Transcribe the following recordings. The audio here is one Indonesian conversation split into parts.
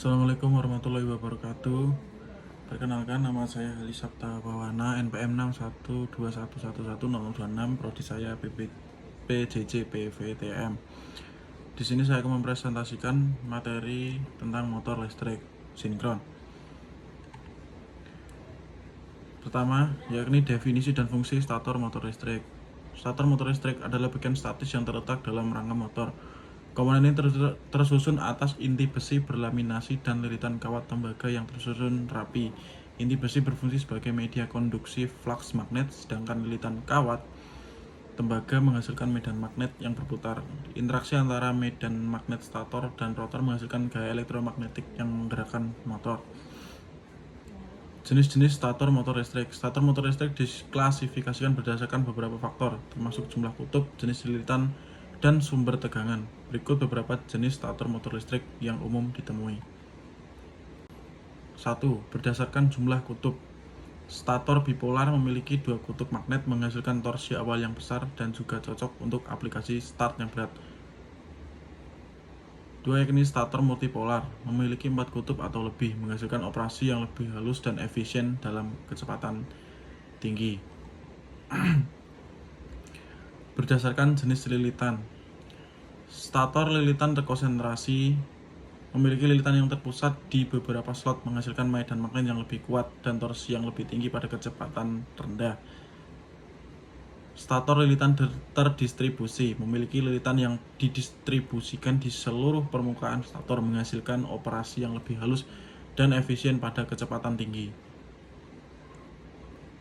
Assalamualaikum warahmatullahi wabarakatuh. Perkenalkan, nama saya Hali Sabta Bawana, NPM 612111026, prodi saya PJJ PVTM. Di sini saya akan mempresentasikan materi tentang motor listrik sinkron. Pertama, yakni definisi dan fungsi stator motor listrik. Stator motor listrik adalah bagian statis yang terletak dalam rangka motor. Komponen ini tersusun atas inti besi berlaminasi dan lilitan kawat tembaga yang tersusun rapi. Inti besi berfungsi sebagai media konduksi flux magnet, sedangkan lilitan kawat tembaga menghasilkan medan magnet yang berputar. Interaksi antara medan magnet stator dan rotor menghasilkan gaya elektromagnetik yang menggerakkan motor. Jenis-jenis stator motor listrik. Stator motor listrik diklasifikasikan berdasarkan beberapa faktor, termasuk jumlah kutub, jenis lilitan, dan sumber tegangan. Berikut beberapa jenis stator motor listrik yang umum ditemui. 1. Berdasarkan jumlah kutub. Stator bipolar memiliki dua kutub magnet menghasilkan torsi awal yang besar dan juga cocok untuk aplikasi start yang berat. 2. Yakni stator multipolar, memiliki 4 kutub atau lebih, menghasilkan operasi yang lebih halus dan efisien dalam kecepatan tinggi. Berdasarkan jenis lilitan. Stator lilitan terkonsentrasi memiliki lilitan yang terpusat di beberapa slot, menghasilkan medan magnet yang lebih kuat dan torsi yang lebih tinggi pada kecepatan rendah. Stator lilitan terdistribusi memiliki lilitan yang didistribusikan di seluruh permukaan stator, menghasilkan operasi yang lebih halus dan efisien pada kecepatan tinggi.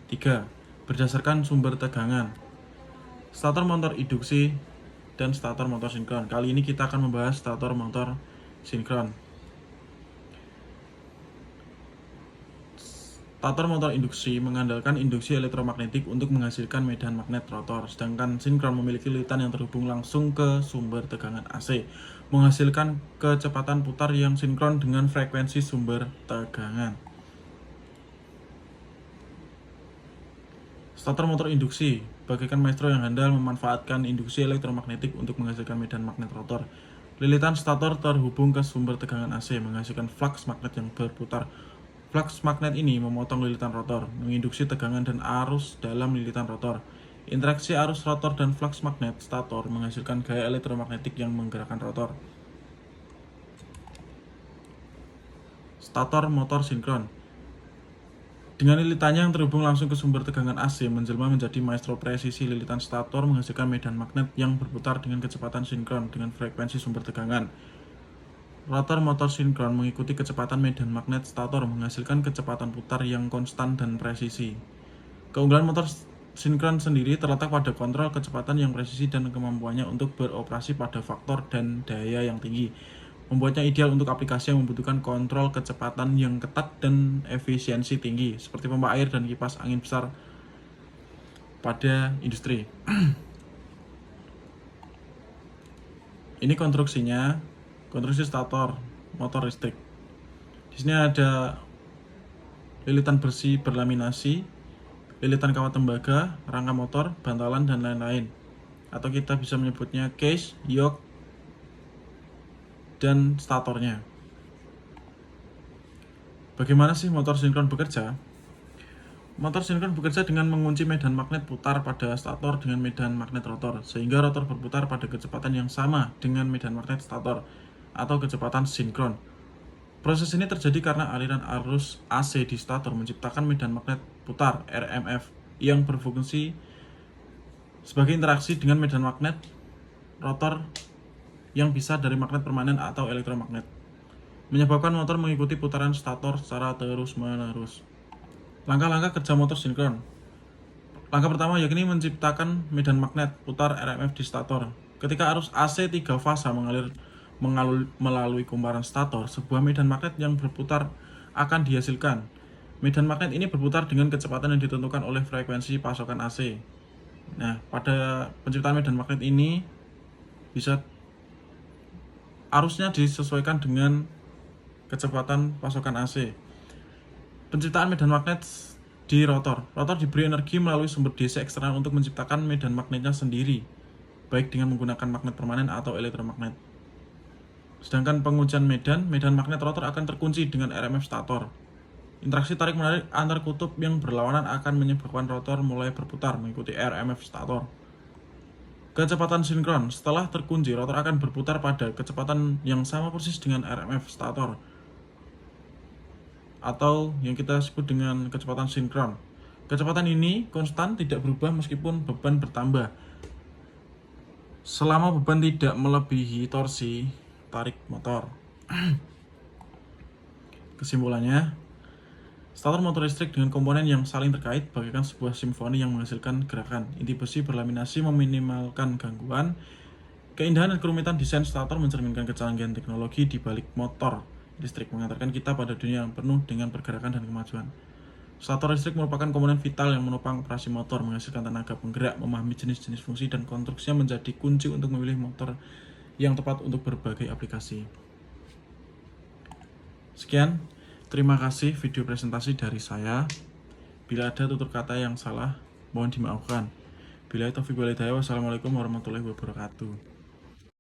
3. Berdasarkan sumber tegangan. Stator motor induksi dan stator motor sinkron. Kali ini kita akan membahas stator motor sinkron. Stator motor induksi mengandalkan induksi elektromagnetik untuk menghasilkan medan magnet rotor, sedangkan sinkron memiliki lilitan yang terhubung langsung ke sumber tegangan AC, menghasilkan kecepatan putar yang sinkron dengan frekuensi sumber tegangan. Stator motor induksi bagaikan maestro yang handal memanfaatkan induksi elektromagnetik untuk menghasilkan medan magnet rotor. Lilitan stator terhubung ke sumber tegangan AC, menghasilkan flux magnet yang berputar. Flux magnet ini memotong lilitan rotor, menginduksi tegangan dan arus dalam lilitan rotor. Interaksi arus rotor dan flux magnet stator menghasilkan gaya elektromagnetik yang menggerakkan rotor. Stator motor sinkron. Dengan lilitannya yang terhubung langsung ke sumber tegangan AC, menjelma menjadi maestro presisi. Lilitan stator menghasilkan medan magnet yang berputar dengan kecepatan sinkron dengan frekuensi sumber tegangan. Rotor motor sinkron mengikuti kecepatan medan magnet stator, menghasilkan kecepatan putar yang konstan dan presisi. Keunggulan motor sinkron sendiri terletak pada kontrol kecepatan yang presisi dan kemampuannya untuk beroperasi pada faktor dan daya yang tinggi, membuatnya ideal untuk aplikasi yang membutuhkan kontrol kecepatan yang ketat dan efisiensi tinggi, seperti pompa air dan kipas angin besar pada industri. Ini konstruksinya. Konstruksi stator motor listrik. Di sini ada lilitan besi berlaminasi, lilitan kawat tembaga, rangka motor, bantalan, dan lain-lain. Atau kita bisa menyebutnya case, yoke, dan statornya. Bagaimana sih motor sinkron bekerja? Motor sinkron bekerja dengan mengunci medan magnet putar pada stator dengan medan magnet rotor, sehingga rotor berputar pada kecepatan yang sama dengan medan magnet stator, atau kecepatan sinkron. Proses ini terjadi karena aliran arus AC di stator menciptakan medan magnet putar RMF yang berfungsi sebagai interaksi dengan medan magnet rotor yang bisa dari magnet permanen atau elektromagnet, menyebabkan motor mengikuti putaran stator secara terus-menerus. Langkah-langkah kerja motor sinkron. Langkah pertama yakni menciptakan medan magnet putar RMF di stator. Ketika arus AC 3 fasa mengalir melalui kumparan stator, sebuah medan magnet yang berputar akan dihasilkan. Medan magnet ini berputar dengan kecepatan yang ditentukan oleh frekuensi pasokan AC. Nah, pada penciptaan medan magnet ini arusnya disesuaikan dengan kecepatan pasokan AC. Penciptaan medan magnet di rotor. Rotor diberi energi melalui sumber DC eksternal untuk menciptakan medan magnetnya sendiri, baik dengan menggunakan magnet permanen atau elektromagnet. Sedangkan penguncian medan magnet rotor akan terkunci dengan RMF stator. Interaksi tarik-menarik antar kutub yang berlawanan akan menyebabkan rotor mulai berputar mengikuti RMF stator. Kecepatan sinkron. Setelah terkunci, rotor akan berputar pada kecepatan yang sama persis dengan RMF stator, atau yang kita sebut dengan kecepatan sinkron. Kecepatan ini konstan, tidak berubah meskipun beban bertambah, selama beban tidak melebihi torsi tarik motor. Kesimpulannya, stator motor listrik dengan komponen yang saling terkait bagaikan sebuah simfoni yang menghasilkan gerakan. Inti besi berlaminasi meminimalkan gangguan. Keindahan dan kerumitan desain stator mencerminkan kecanggihan teknologi di balik motor listrik, mengantarkan kita pada dunia yang penuh dengan pergerakan dan kemajuan. Stator listrik merupakan komponen vital yang menopang operasi motor, menghasilkan tenaga penggerak. Memahami jenis-jenis fungsi dan konstruksinya menjadi kunci untuk memilih motor yang tepat untuk berbagai aplikasi. Sekian, terima kasih video presentasi dari saya. Bila ada tutur kata yang salah, mohon dimaafkan. Bila taufiq wal hidayah, wassalamualaikum warahmatullahi wabarakatuh.